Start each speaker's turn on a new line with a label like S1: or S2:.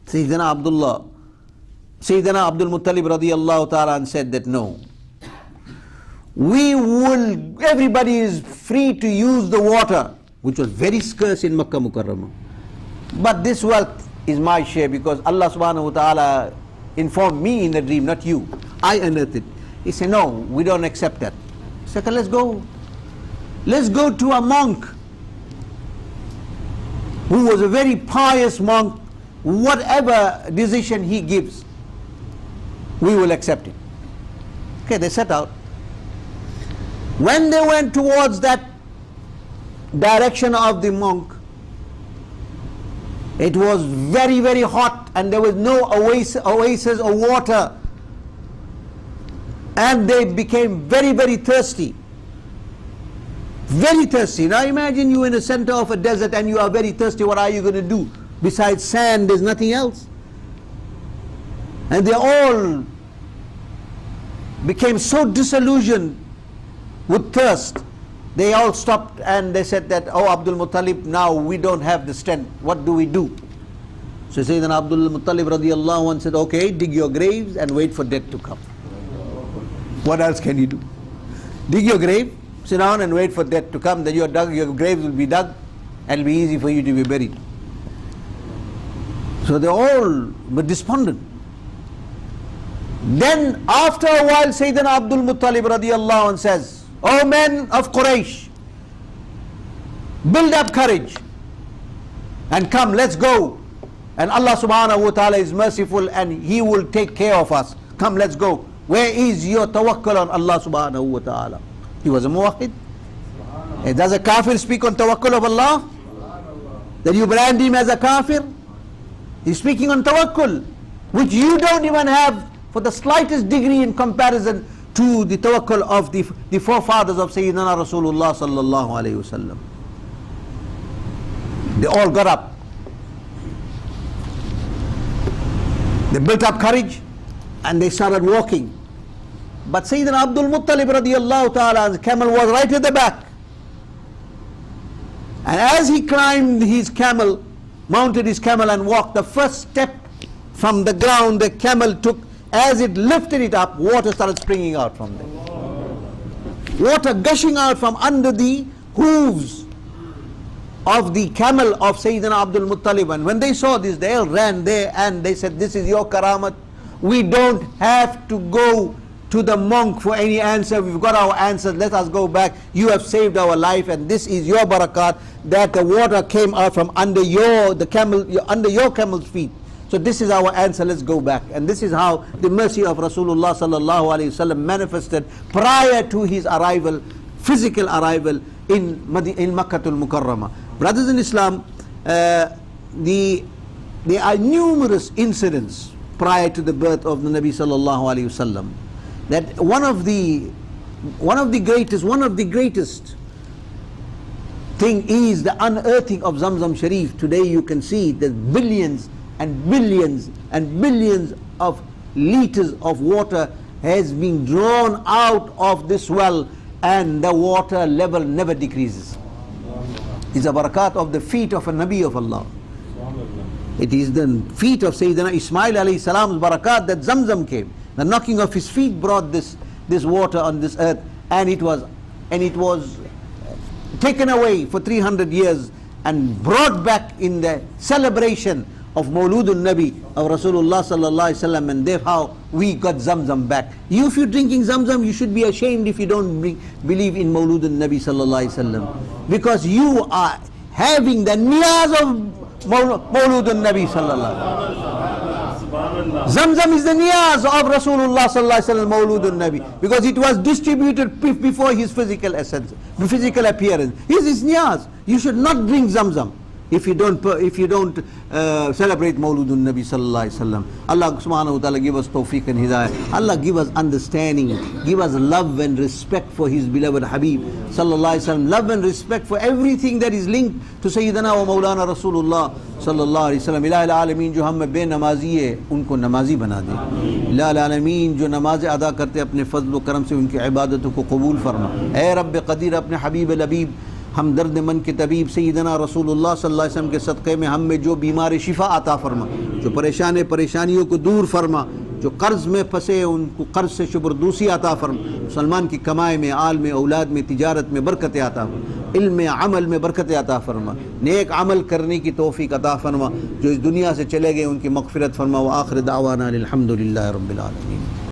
S1: Sayyidina Abdul Muttalib radiyallahu ta'ala said that no, everybody is free to use the water, which was very scarce in Makkah Mukarramah. But this wealth is my share because Allah subhanahu wa ta'ala informed me in the dream, not you. I unearthed it. He said, no, we don't accept that. He said, let's go. Let's go to a monk who was a very pious monk. Whatever decision he gives, we will accept it. Okay, they set out. When they went towards that direction of the monk, it was very, very hot and there was no oasis of water. And they became very, very thirsty. Very thirsty. Now imagine you in the center of a desert and you are very thirsty. What are you going to do? Besides sand, there's nothing else. And they all became so disillusioned with thirst. They all stopped and they said that, oh Abdul Muttalib, now we don't have the strength. What do we do? So Sayyidina Abdul Muttalib radiyallahu anh said, okay, dig your graves and wait for death to come. What else can you do? Dig your grave, sit down and wait for death to come. Then your graves will be dug and it'll be easy for you to be buried. So they all were despondent. Then after a while Sayyidina Abdul Muttalib radiyallahu anh says, O men of Quraysh, build up courage and come, let's go. And Allah subhanahu wa ta'ala is merciful and He will take care of us. Come, let's go. Where is your tawakkul on Allah subhanahu wa ta'ala? He was a muwahhid. Does a kafir speak on tawakkul of Allah? Then you brand him as a kafir? He's speaking on tawakkul, which you don't even have for the slightest degree in comparison to the tawakkul of the forefathers of Sayyidina Rasulullah sallallahu alayhi wasallam. They all got up. They built up courage and they started walking. But Sayyidina Abdul Muttalib radiyallahu ta'ala, his camel was right at the back. And as he climbed his camel, mounted his camel and walked, the first step from the ground the camel took, as it lifted it up, water started springing out from there. Water gushing out from under the hooves of the camel of Sayyidina Abdul Muttalib. And when they saw this, they all ran there and they said, this is your karamat. We don't have to go to the monk for any answer. We've got our answers. Let us go back. You have saved our life and this is your barakat, that the water came out from under your camel's feet. So this is our answer, let's go back. And this is how the mercy of Rasulullah sallallahu alayhi wasallam manifested prior to his arrival, physical arrival in Makkatul Mukarramah. Brothers in Islam, there are numerous incidents prior to the birth of the Nabi sallallahu alayhi wasallam. That one of the greatest thing is the unearthing of Zamzam Sharif. Today you can see there's billions and billions and billions of liters of water has been drawn out of this well, and the water level never decreases. It's a barakat of the feet of a Nabi of Allah. It is the feet of Sayyidina Ismail alayhi salam's barakat that Zamzam came. The knocking of his feet brought this water on this earth, and it was taken away for 300 years and brought back in the celebration of Mawludun Nabi of Rasulullah sallallahu alaihi wasallam, and therefore we got Zamzam back. If you're drinking Zamzam, you should be ashamed if you don't believe in Mawludun Nabi sallallahu alaihi wasallam, because you are having the niyaz of Mawludun Nabi sallallahu alaihi wasallam. Zamzam is the niyaz of Rasulullah sallallahu alaihi wasallam, Mawludun Nabi, because it was distributed before his physical essence, physical appearance. This is niyaz. You should not drink Zamzam if you don't celebrate Mawludun Nabi sallallahu alaihi wasallam. Allah subhanahu wa ta'ala give us tawfiq and hidayah. Allah give us understanding, give us love and respect for his beloved Habib sallallahu alaihi wasallam, love and respect for everything that is linked to Sayyidina wa Moulana Rasulullah sallallahu alaihi wasallam. Ilahi alamin jo hum be namazi hai, unko namazi bana de. Ilahi alamin jo namaz ada karte apne fazl wa karam se unki ibadat ko qabul farma. Ay Rabb Qadir apne Habib al-Habib हम दर्द मन के तबीब सैयदना रसूलुल्लाह सल्लल्लाहु अलैहि वसल्लम के सदक़े में हम में जो बीमार शिफा अता फरमा, जो परेशानियों को दूर फरमा, जो कर्ज़ में फंसे उनको कर्ज़ से शुबरदूसी अता फरमा, मुसलमान की कमाई में, आल में, औलाद में, तिजारत में बरकत अता फरमा, इल्म में, अमल में बरकत अता फरमा, नेक अमल करने की तौफीक अता फरमा, जो इस दुनिया से चले गए उनकी मग़फ़िरत फरमा। व आखिर दावाना अल्हम्दुलिल्लाहि रब्बिल आलमीन।